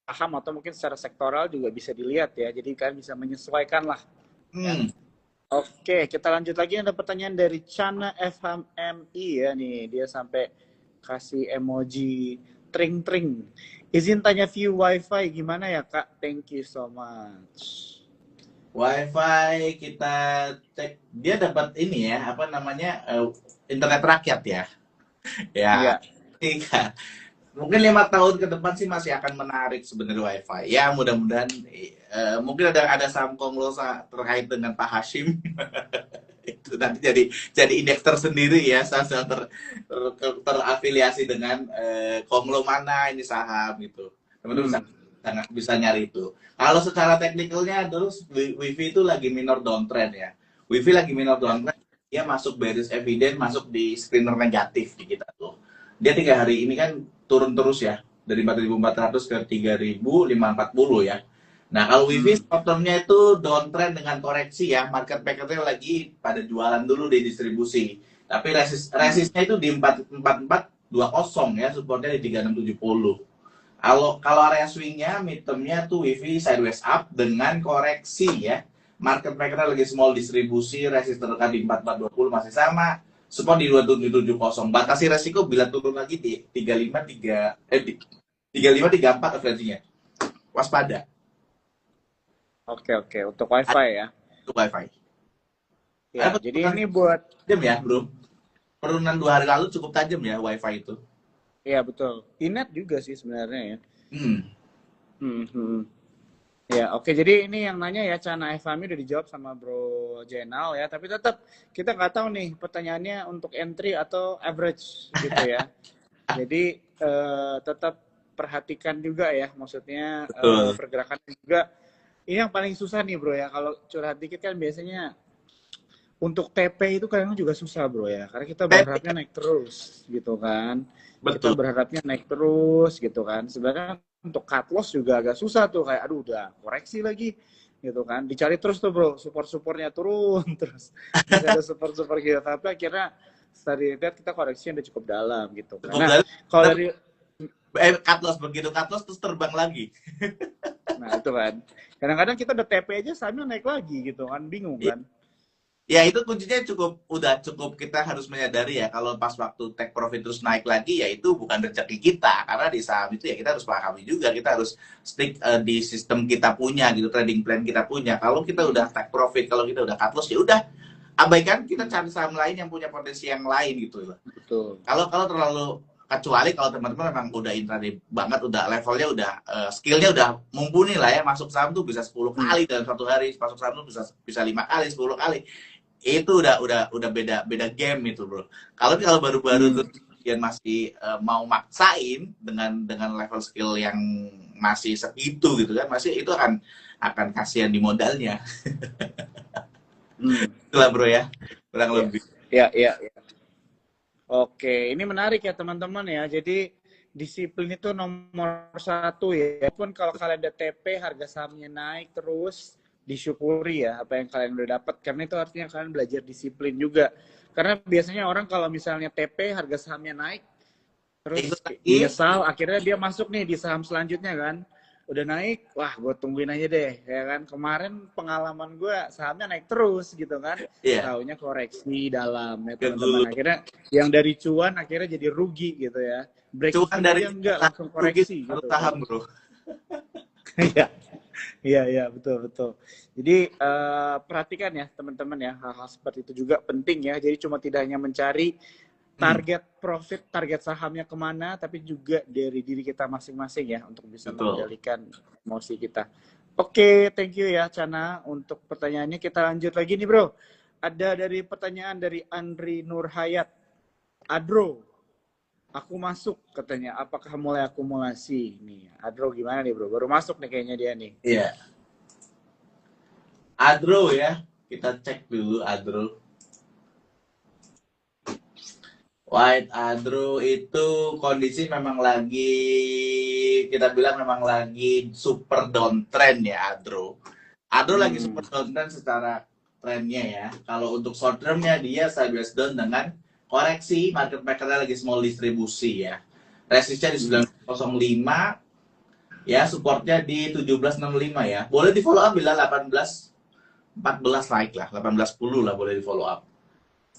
saham atau mungkin secara sektoral juga bisa dilihat ya. Jadi kalian bisa menyesuaikan lah ya. Hmm. Oke, kita lanjut lagi. Ada pertanyaan dari Chana FHMI ya nih. Dia sampai kasih emoji tring-tring. Izin tanya view wifi gimana ya Kak? Thank you so much. WiFi kita cek dia dapat ini ya, apa namanya? Internet rakyat ya. Ya, Iya. iya. Mungkin 5 tahun ke depan sih masih akan menarik sebenarnya WiFi. Ya mudah-mudahan mungkin ada saham konglosa terkait dengan Pak Hashim itu nanti jadi indeks tersendiri ya, saham terafiliasi dengan konglo mana ini saham gitu. Teman-teman bisa, Hmm. bisa nyari itu. Kalau secara teknikalnya terus WiFi itu lagi minor downtrend ya. WiFi lagi minor Ya. downtrend, dia masuk bearish evidence, masuk di screener negatif di kita tuh. Dia 3 hari ini kan turun terus ya, dari 4.400 ke 3.540 ya. Nah, kalau Hmm. Wifi short term-nya itu downtrend dengan koreksi ya, market makernya lagi pada jualan dulu di distribusi. Tapi Hmm. resistnya itu di 4420 ya, supportnya di 3670. Kalau area swingnya, midterm-nya tuh Wifi sideways up dengan koreksi ya. Market makernya lagi small distribusi, resist terdekat di 4420 masih sama, support di 2770. Batasi resiko bila turun lagi di 353 3534 referensinya. Waspada. Oke, oke. Untuk wifi ya. Itu wifi. Ya, Ada jadi penurunan ini buat, tajam ya, bro. Penurunan 2 hari lalu cukup tajam ya wifi itu. ya betul. Inet juga sih sebenarnya ya. Hmm. Hmm, hmm. Ya, oke. Jadi ini yang nanya ya, Cana Fahmi udah dijawab sama Bro Jenal ya. Tapi tetap kita nggak tahu nih pertanyaannya untuk entry atau average gitu ya. Jadi tetap perhatikan juga ya, maksudnya Betul. pergerakan juga. Ini yang paling susah nih Bro ya. Kalau curhat dikit kan biasanya untuk TP itu kadang juga susah Bro ya. Karena kita berharapnya naik terus gitu kan. Kita Betul. berharapnya naik terus gitu kan. Sebenarnya untuk cut loss juga agak susah tuh, kayak aduh udah koreksi lagi gitu kan. Dicari terus tuh Bro, support-supportnya turun terus. Masih ada support-support gitu. Tapi akhirnya setelah dilihat kita koreksi udah cukup dalam gitu kan. Cukup Nah, dalam. kalau Tapi dari cut loss, begitu cut loss terus terbang lagi. nah itu kan. Kadang-kadang kita udah TP aja sambil naik lagi gitu kan, bingung kan. Ya itu kuncinya udah cukup kita harus menyadari ya, kalau pas waktu take profit terus naik lagi ya itu bukan rezeki kita, karena di saham itu ya kita harus pahami juga, kita harus stick di sistem kita punya gitu, trading plan kita punya. Kalau kita udah take profit, kalau kita udah cut loss ya udah abaikan, kita cari saham lain yang punya potensi yang lain gitu loh. Betul. Kalau kalau terlalu, kecuali kalau teman-teman memang udah intraday banget, udah levelnya udah skillnya udah mumpuni lah ya, masuk saham tuh bisa 10 Hmm. kali dalam 1 hari, masuk saham tuh bisa 5 kali, 10 kali, itu udah beda game itu, bro. Kalau baru-baru Hmm. tuh kemudian masih mau maksain dengan level skill yang masih segitu gitu kan, masih itu akan kasihan di modalnya. Hmm. Itulah bro ya, kurang Ya, lebih. ya, ya, ya. Oke, ini menarik ya teman-teman ya. Jadi disiplin itu nomor satu ya. Pun kalau kalian ada TP, harga sahamnya naik terus, disyukuri ya apa yang kalian udah dapat. Karena itu artinya kalian belajar disiplin juga. Karena biasanya orang kalau misalnya TP, harga sahamnya naik, Ikut terus lagi. menyesal, akhirnya dia masuk nih di saham selanjutnya kan. Udah naik, wah gue tungguin aja deh, ya kan. Kemarin pengalaman gue sahamnya naik terus gitu kan. Iya, Taunya koreksi dalam ya lihat dulu. teman-teman. Akhirnya yang dari cuan akhirnya jadi rugi gitu ya. Break Cuman even dari aja enggak, saham langsung rugi koreksi satu gitu kan. saham bro. Iya, iya, iya, betul, betul. Jadi perhatikan ya teman-teman ya, hal-hal seperti itu juga penting ya. Jadi cuma tidak hanya mencari target profit, target sahamnya kemana, tapi juga dari diri kita masing-masing ya untuk bisa mengendalikan emosi kita. Oke, thank you ya Chana untuk pertanyaannya. Kita lanjut lagi nih bro. Ada dari pertanyaan dari Andri Nurhayat. Adro, aku masuk katanya. Apakah mulai akumulasi nih? Adro gimana nih bro? Baru masuk nih kayaknya dia nih. Iya. Adro ya, kita cek dulu Adro. White Adro itu kondisi memang lagi, kita bilang memang lagi super downtrend ya Adro. Adro lagi super downtrend secara trennya ya. Kalau untuk short termnya dia sideways down dengan koreksi, market makernya lagi small distribusi ya. Resistnya di 905 ya, supportnya di 1765 ya. Boleh di follow up bila 1814 naik lah, 1810 lah boleh di follow up.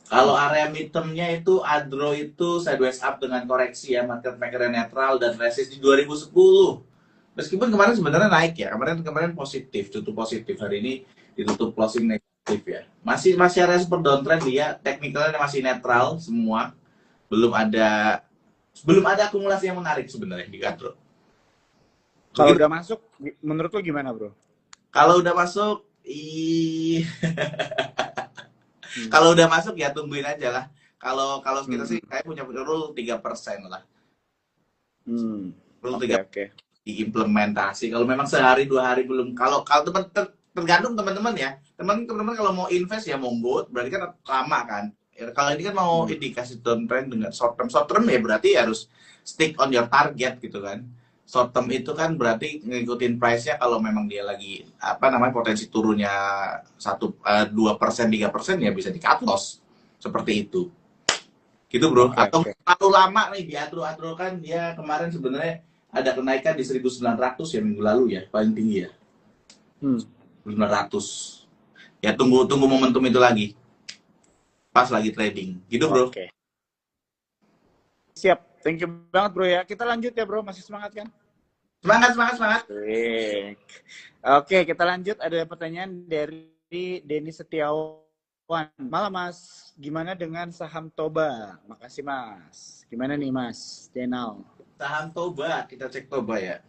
Kalau area midtermnya itu Adro itu sideways up dengan koreksi ya, market maker netral dan resist di 2010. Meskipun kemarin sebenarnya naik ya, kemarin positif, tutup positif, hari ini ditutup closing negatif ya. Masih area super downtrend dia, teknikalnya masih netral semua. Belum ada akumulasi yang menarik sebenarnya di Adro. Kalau udah masuk, menurut lo gimana bro? Kalau udah masuk, kalau udah masuk ya tungguin aja lah. Kalau kita sih kayak punya rule 3% lah. Rule 3% diimplementasi. Kalau memang sehari 2 hari belum, kalau tergantung teman-teman ya. Teman-teman kalau mau invest ya monggo, berarti kan lama kan. Kalau ini kan mau indikasi downtrend dengan short term ya berarti harus stick on your target gitu kan. Short term itu kan berarti ngikutin price-nya, kalau memang dia lagi potensi turunnya 2%, 3% ya bisa di cut loss seperti itu. Gitu bro. Atau terlalu lama nih di Adro kan dia kemarin sebenarnya ada kenaikan di 1900 ya minggu lalu ya, paling tinggi ya. 1900. Ya tunggu momentum itu lagi. Pas lagi trading. Gitu bro. Siap. Thank you banget bro ya. Kita lanjut ya bro, masih semangat kan? Semangat. Oke, kita lanjut. Ada pertanyaan dari Denny Setiawan. Malam mas, gimana dengan saham Toba? Makasih mas. Gimana nih mas Denal? Saham Toba, kita cek Toba ya.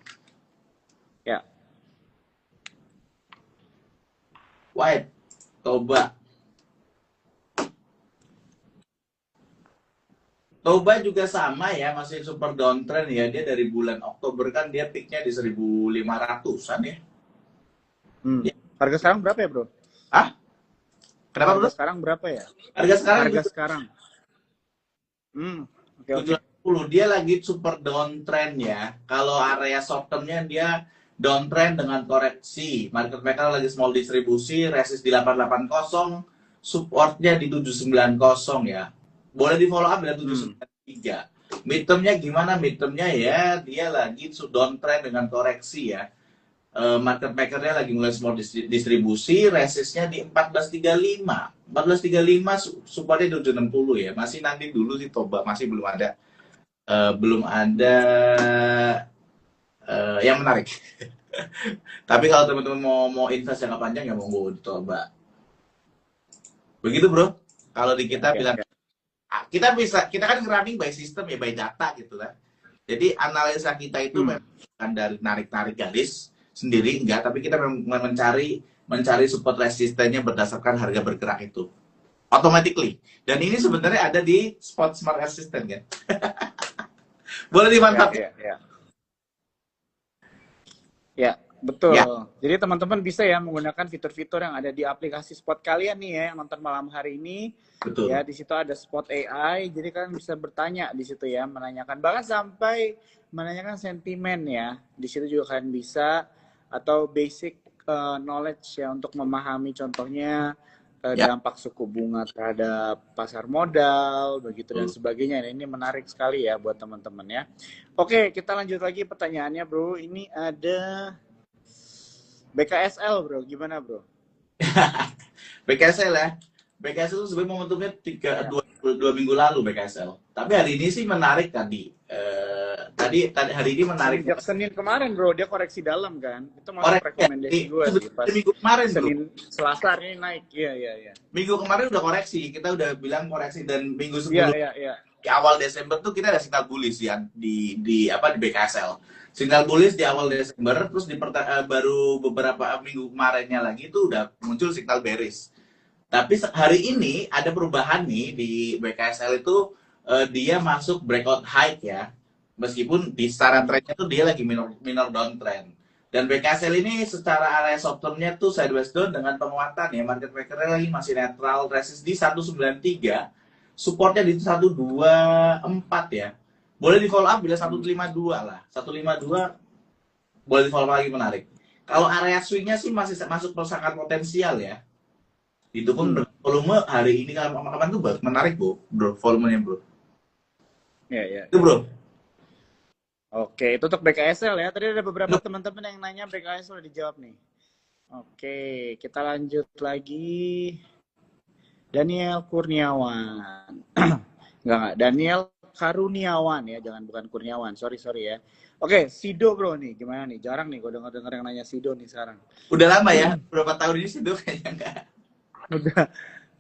Ya. White, Toba. Toba juga sama ya, masih super downtrend ya. Dia dari bulan Oktober kan dia peaknya di 1.500-an ya. Harga sekarang berapa ya bro? Kenapa bro? Harga sekarang berapa ya? Harga sekarang. Oke. 70. Dia lagi super downtrend ya. Kalau area short termnya dia downtrend dengan koreksi. Market maker lagi small distribusi, resist di 880, supportnya di 790 ya. Boleh di follow up dari 793. Midtermnya gimana? Midtermnya ya dia lagi downtrend dengan koreksi ya. Market makernya lagi mulai small distribusi, resistnya di 1435. 1435 supportnya 760 ya. Masih nanti dulu sih Toba, masih belum ada yang menarik. Tapi kalau teman-teman mau invest jangka panjang ya monggo Toba. Begitu bro. Kalau di kita bilang kita kan running by system ya, by data gitu kan. Jadi analisa kita itu memang bukan dari narik garis sendiri enggak, tapi kita memang mencari support resistennya berdasarkan harga bergerak itu. Automatically. Dan ini sebenarnya ada di Spot Smart Assistant kan. Boleh dimanfaatkan. Ya, betul. Jadi teman-teman bisa ya menggunakan fitur-fitur yang ada di aplikasi Spot kalian nih ya, yang nonton malam hari ini. Betul. Ya, di situ ada Spot AI, jadi kalian bisa bertanya di situ ya, menanyakan bahkan sampai menanyakan sentimen ya. Di situ juga kalian bisa, atau basic knowledge ya untuk memahami contohnya dampak suku bunga terhadap pasar modal, begitu dan sebagainya. Ini menarik sekali ya buat teman-teman ya. Oke, kita lanjut lagi pertanyaannya bro. Ini ada BKSL bro, gimana bro? BKSL ya. BKSL itu sebenarnya momentumnya 2 minggu lalu BKSL. Tapi hari ini sih menarik tadi. Hari ini menarik. Sejak Senin kemarin bro, dia koreksi dalam kan. Itu masuk rekomendasi gue sih. Pas minggu kemarin Senin, Selasa ini naik. Iya. Minggu kemarin udah koreksi. Kita udah bilang koreksi dan minggu sebelum. Iya. di awal Desember tuh kita ada signal bullish ya di BKSL. Signal bullish di awal Desember, terus baru beberapa minggu kemarinnya lagi itu udah muncul signal bearish. Tapi hari ini ada perubahan nih di BKSL itu, dia masuk breakout high ya. Meskipun di secara trendnya tuh dia lagi minor downtrend. Dan BKSL ini secara area short term-nya tuh sideways down dengan penguatan ya. Market maker-nya lagi masih netral, resist di 193, supportnya di 124 ya. Boleh di follow up bila 152 lah. 152 boleh di follow up lagi, menarik. Kalau area swing-nya sih masih masuk sangat potensial ya. Itu pun volume hari ini kapan tuh menarik bro, volumenya bro. Ya. Itu bro. Oke, itu untuk BKSL ya. Tadi ada beberapa teman-teman yang nanya BKSL udah dijawab nih. Oke, kita lanjut lagi. Daniel Kurniawan. Enggak. Daniel Karuniawan ya, bukan Kurniawan. Sorry ya. Oke, Sido bro nih, gimana nih? Jarang nih gue denger yang nanya Sido nih sekarang. Udah lama ya, berapa tahun ini Sido kayaknya enggak. Udah,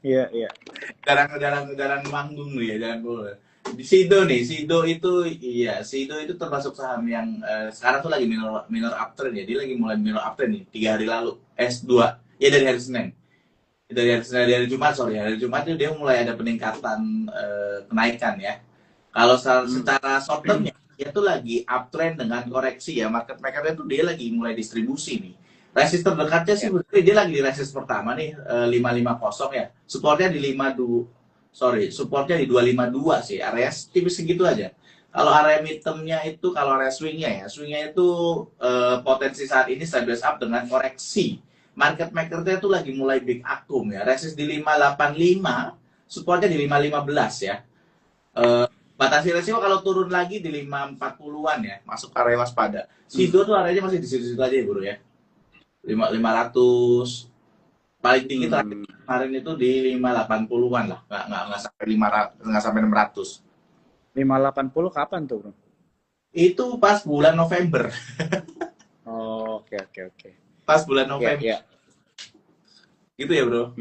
iya. Jarang manggung nih ya, jarang keluar. Di Sido itu termasuk saham yang sekarang tuh lagi minor uptrend ya. Dia lagi mulai minor uptrend nih 3 hari lalu, S2 ya, dari hari Senin. Dari hari Jumat itu dia mulai ada peningkatan kenaikan ya. Kalau secara short termnya dia tuh lagi uptrend dengan koreksi ya. Market maker-nya tuh dia lagi mulai distribusi nih. Resist terdekatnya sih berarti dia lagi di resist pertama nih, 550 ya. Supportnya di 252 sih. Area tipis segitu aja. Kalau area midterm-nya itu, kalau area swing-nya itu potensi saat ini sideways up dengan koreksi. Market maker-nya itu lagi mulai big akum ya. Resist di 585, supportnya di 515 ya. Batasi resiko kalau turun lagi di 540-an ya, masuk area waspada. Sido tuh areanya masih di situ-situ aja ya bro ya. 500 paling tinggi kemarin itu di 580-an lah, nggak sampai 500, nggak sampai 600. 580 kapan tuh bro? Itu pas bulan November. Oh, oke. Pas bulan November. Ya. Gitu ya bro.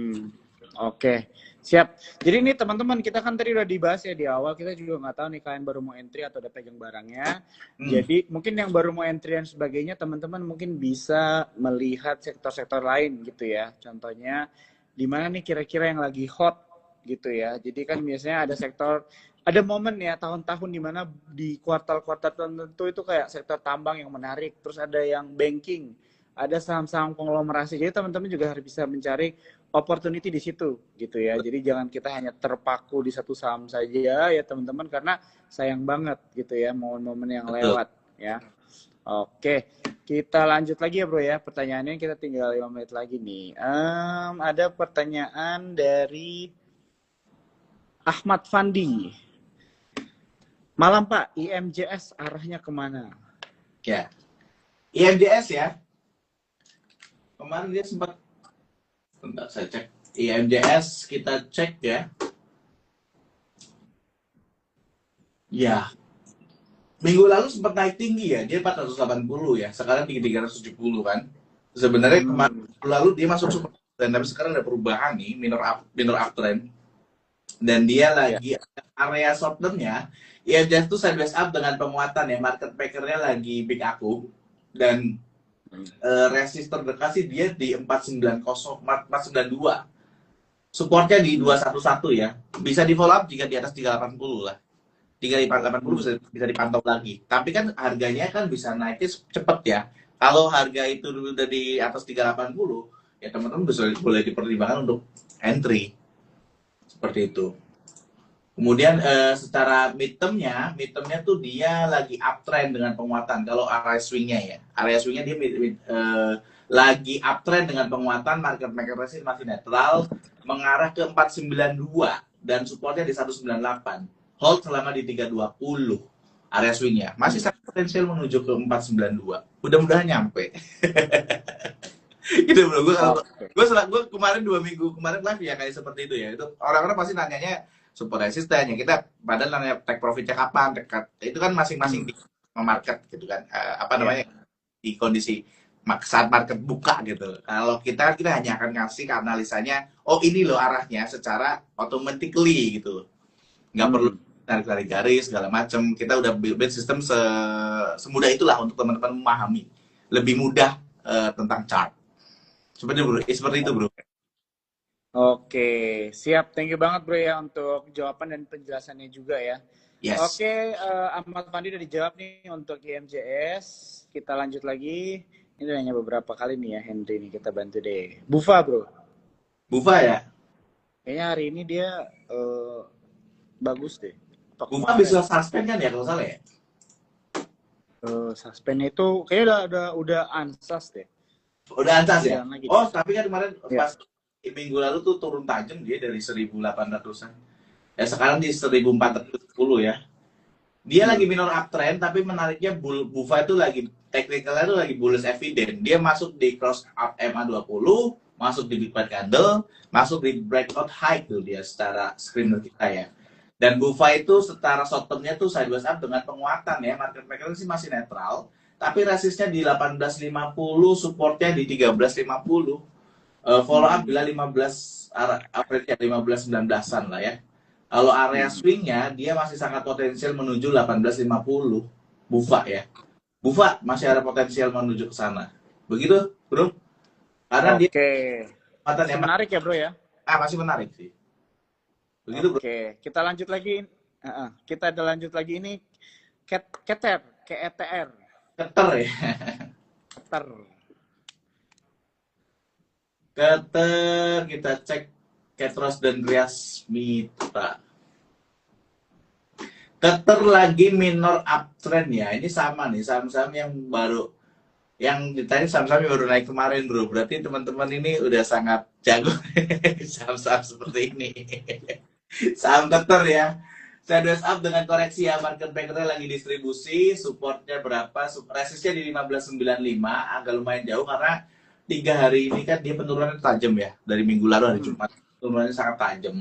Oke. Siap. Jadi ini teman-teman, kita kan tadi udah dibahas ya di awal, kita juga nggak tahu nih kalian baru mau entry atau udah pegang barangnya. Jadi mungkin yang baru mau entry dan sebagainya, teman-teman mungkin bisa melihat sektor-sektor lain gitu ya. Contohnya di mana nih kira-kira yang lagi hot gitu ya. Jadi kan biasanya ada sektor, ada momen ya tahun-tahun di mana di kuartal-kuartal tertentu itu kayak sektor tambang yang menarik, terus ada yang banking, ada saham-saham konglomerasi. Jadi teman-teman juga harus bisa mencari opportunity di situ gitu ya. Jadi jangan kita hanya terpaku di satu saham saja ya teman-teman, karena sayang banget gitu ya momen-momen yang lewat ya. Oke, kita lanjut lagi ya bro ya. Pertanyaannya kita tinggal 5 menit lagi nih. Ada pertanyaan dari Ahmad Fandi. Malam Pak, IMJS arahnya kemana? Ya, IMJS ya. Kemarin dia sempat, bentar saya cek. IMJS kita cek ya. Ya. Minggu lalu sempat naik tinggi ya. Dia 480 ya. Sekarang tinggi 370 kan. Sebenarnya kemarin lalu dia masuk super trend, tapi sekarang ada perubahan nih, minor uptrend. Dan dia lagi area short term-nya, IMJS itu sideways up dengan penguatan ya. Market maker-nya lagi big aku. Dan resist terdekat sih dia di 490, 492. Supportnya di 211 ya. Bisa di follow up jika di atas 380 lah. 380 bisa dipantau lagi. Tapi kan harganya kan bisa naiknya cepet ya. Kalau harga itu udah di atas 380, ya teman-teman boleh dipertimbangkan untuk entry. Seperti itu. Kemudian secara midterm-nya tuh dia lagi uptrend dengan penguatan. Kalau area swing-nya ya, area swing-nya dia lagi uptrend dengan penguatan. Market maker masih netral, mengarah ke 492 dan supportnya di 198. Hold selama di 320 area swing-nya. Masih sangat potensial menuju ke 492. Mudah-mudahan nyampe. Gitu bro. Gue kemarin 2 minggu kemarin live ya kayak seperti itu ya. Itu orang-orang pasti nanyanya support resisten ya, kita padahal nanya take profitnya kapan, itu kan masing-masing di market gitu kan, di kondisi saat market buka gitu. Kalau kita hanya akan ngasih ke analisanya, oh ini loh arahnya secara automatically gitu, nggak perlu tarik-tarik garis segala macam. Kita udah build sistem semudah itulah untuk teman-teman memahami lebih mudah tentang chart. Seperti itu bro. Oke, siap. Thank you banget bro ya untuk jawaban dan penjelasannya juga ya. Yes. Oke, Ahmad Fandi udah dijawab nih untuk IMJS. Kita lanjut lagi. Ini udah nanya beberapa kali nih ya Henry nih, kita bantu deh. Bufa bro. Bufa ya. Kayaknya hari ini dia bagus deh. Bufa bisa suspend kan ya kalau salah ya? Suspend itu kayaknya udah ansas deh. Udah ansas ya? Oh, tapi kan kemarin ya. pas minggu lalu tuh turun tajam dia dari 1.800-an. Ya sekarang di 1.410 ya. Dia lagi minor uptrend, tapi menariknya Bufa itu lagi technicalnya itu lagi bullish evident. Dia masuk di cross up MA20, masuk di big fat candle, masuk di breakout high tuh dia secara screener kita ya. Dan Bufa itu setara short term-nya tuh sideways up dengan penguatan ya. Market maker sih masih netral, tapi resistnya di 1850, supportnya di 1350. Follow up bila 15 average 15-19an lah ya. Kalau area swingnya dia masih sangat potensial menuju 1850 Bufa ya. Bufa masih ada potensial menuju ke sana. Begitu, bro? Karena dia masih menarik ya, bro ya? Masih menarik sih. Begitu, bro. Oke, kita lanjut lagi. Kita ada lanjut lagi ini Keter, KETR. Keter ya. Keter, kita cek Ketros dan Rias Mitra. Keter lagi minor uptrend ya. Ini sama nih, saham-saham yang baru, yang ditanya saham-saham yang baru naik kemarin bro. Berarti teman-teman ini udah sangat jago saham-saham seperti ini. Saham Keter ya. Sideways up dengan koreksi ya. Market makernya lagi distribusi. Supportnya berapa? Resistnya di 1595. Agak lumayan jauh karena 3 hari ini kan dia penurunannya tajam ya. Dari minggu lalu hari Jumat. Penurunannya sangat tajam.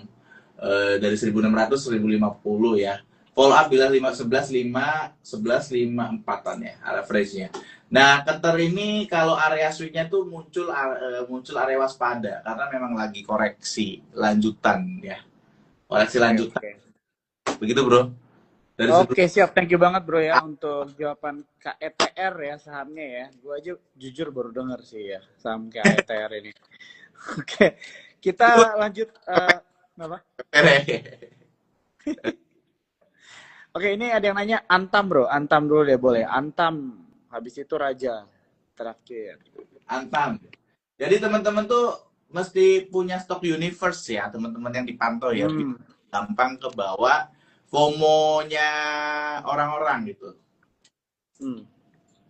Dari 1600 1050 ya. Follow up bila 11.54an ya, average-nya. Nah, Keter ini kalau area swing-nya tuh muncul area waspada karena memang lagi koreksi lanjutan ya. Koreksi lanjutan. Begitu, Bro. Oke, siap. Thank you banget, Bro ya untuk jawaban KETR ya sahamnya ya. Gue aja jujur baru denger sih ya saham KETR ini. Oke. Kita lanjut apa? Oke, ini ada yang nanya Antam bro, Antam dulu deh boleh. Antam, habis itu Raja terakhir. Antam. Jadi teman-teman tuh mesti punya stok universe ya, teman-teman yang dipantau ya. Gampang ke bawah FOMO-nya orang-orang gitu.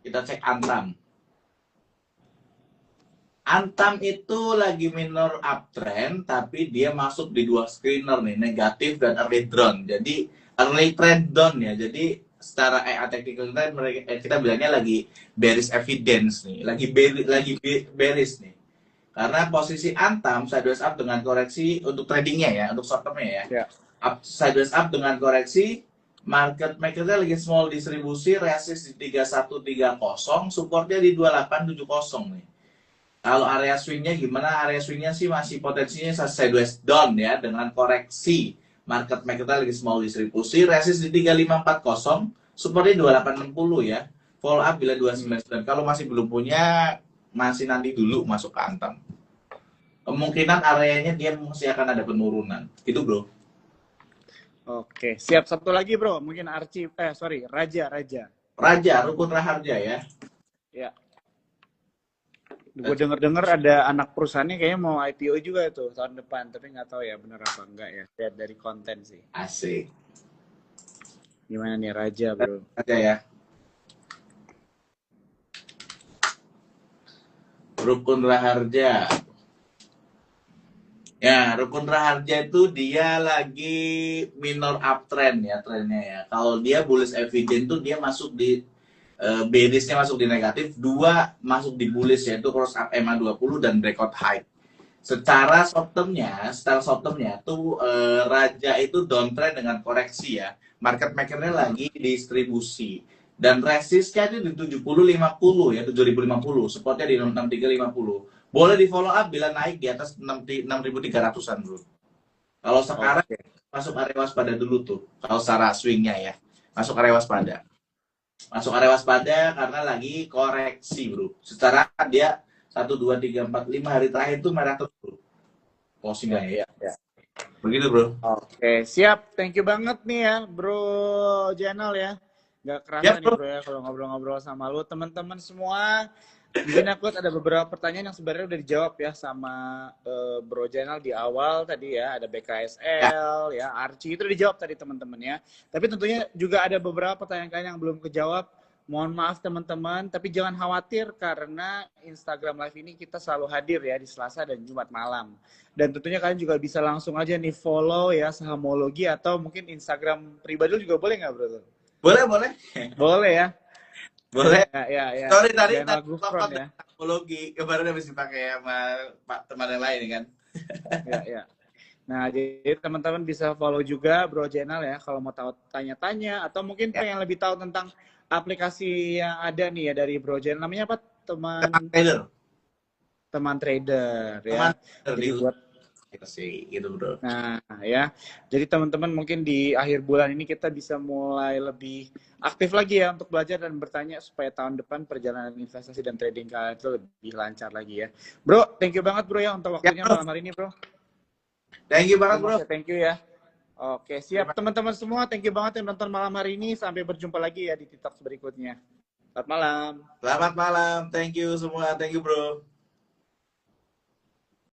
Kita cek Antam. Antam itu lagi minor uptrend, tapi dia masuk di 2 screener nih, negatif dan early down. Jadi early trend down ya. Jadi secara technical trend kita bilangnya lagi bearish evidence nih, lagi bearish nih. Karena posisi Antam sideways up dengan koreksi untuk tradingnya ya, untuk short termnya ya. Sideways up dengan koreksi, market makernya lagi small distribusi, resist di 3130, supportnya di 2870 nih. Kalau area swingnya gimana? Area swingnya sih masih potensinya sideways down ya, dengan koreksi. Market makernya lagi small distribusi, resist di 3540, supportnya 2860 ya. Follow up bila 299. Kalau masih belum punya, masih nanti dulu masuk ke Antam. Kemungkinan areanya dia masih akan ada penurunan. Itu bro. Oke, siap. Satu lagi bro, mungkin Raja. Raja, Rukun Raharja ya. Ya. Gue denger ada anak perusahaannya kayaknya mau IPO juga tuh tahun depan, tapi nggak tahu ya bener apa enggak ya. Lihat dari konten sih. Asik. Gimana nih Raja bro? Raja ya. Rukun Raharja. Ya, Rukun Raharja itu dia lagi minor uptrend ya trennya ya. Kalau dia bullish evident tuh dia masuk di bearish-nya masuk di negatif, 2 masuk di bullish yaitu cross up MA20 dan breakout high. Secara short term-nya tuh Raja itu downtrend dengan koreksi ya. Market maker-nya lagi distribusi. Dan resistnya itu di 7050 ya, 7050, supportnya di 6350. Boleh di follow up bila naik di atas 6300-an, bro. Kalau sekarang masuk area waspada dulu tuh. Kalau secara swingnya ya, masuk area waspada. Masuk area waspada karena lagi koreksi, bro. Secara dia 1, 2, 3, 4, 5 hari terakhir itu merah terus, bro. Ya, Posisinya ya. ya, ya. Begitu, bro. Oke, siap. Thank you banget nih ya, Bro Jenal ya. Gak Ya, kerasa nih bro. bro ya kalau ngobrol-ngobrol sama lu. Teman-teman semua, mungkin aku ada beberapa pertanyaan yang sebenarnya udah dijawab ya sama Bro Jenal di awal tadi ya. Ada Ya, BKSL, ya, Archie, itu udah dijawab tadi teman-teman ya. Tapi tentunya juga ada beberapa pertanyaan yang belum kejawab. Mohon maaf teman-teman, tapi jangan khawatir karena Instagram Live ini kita selalu hadir ya di Selasa dan Jumat malam. Dan tentunya kalian juga bisa langsung aja nih follow ya Sahamologi atau mungkin Instagram pribadi juga boleh nggak bro? boleh, boleh. Boleh ya. Boleh. Ya, ya, ya. Sorry tadi Jenal Gufron ya. teknologi kemarin habis dipakai sama Pak teman yang lain kan. Ya, ya. Nah, jadi teman-teman bisa follow juga Bro Jenal ya kalau mau tahu tanya-tanya atau mungkin Ya, pengen lebih tahu tentang aplikasi yang ada nih ya dari Bro Jenal. Namanya apa? teman trader. Teman trader Teman ya. trader di Jadi buat sih gitu, bro. Nah, ya. Jadi teman-teman mungkin di akhir bulan ini kita bisa mulai lebih aktif lagi ya untuk belajar dan bertanya supaya tahun depan perjalanan investasi dan trading kalian itu lebih lancar lagi ya. Bro, thank you banget bro ya untuk Ya, waktunya bro. malam hari ini bro. Thank you banget, bro. Thank you ya. Oke, siap teman-teman semua. Thank you banget yang nonton malam hari ini. Sampai berjumpa lagi ya di TikTok berikutnya. Selamat malam. Selamat malam. Thank you semua. Thank you, bro.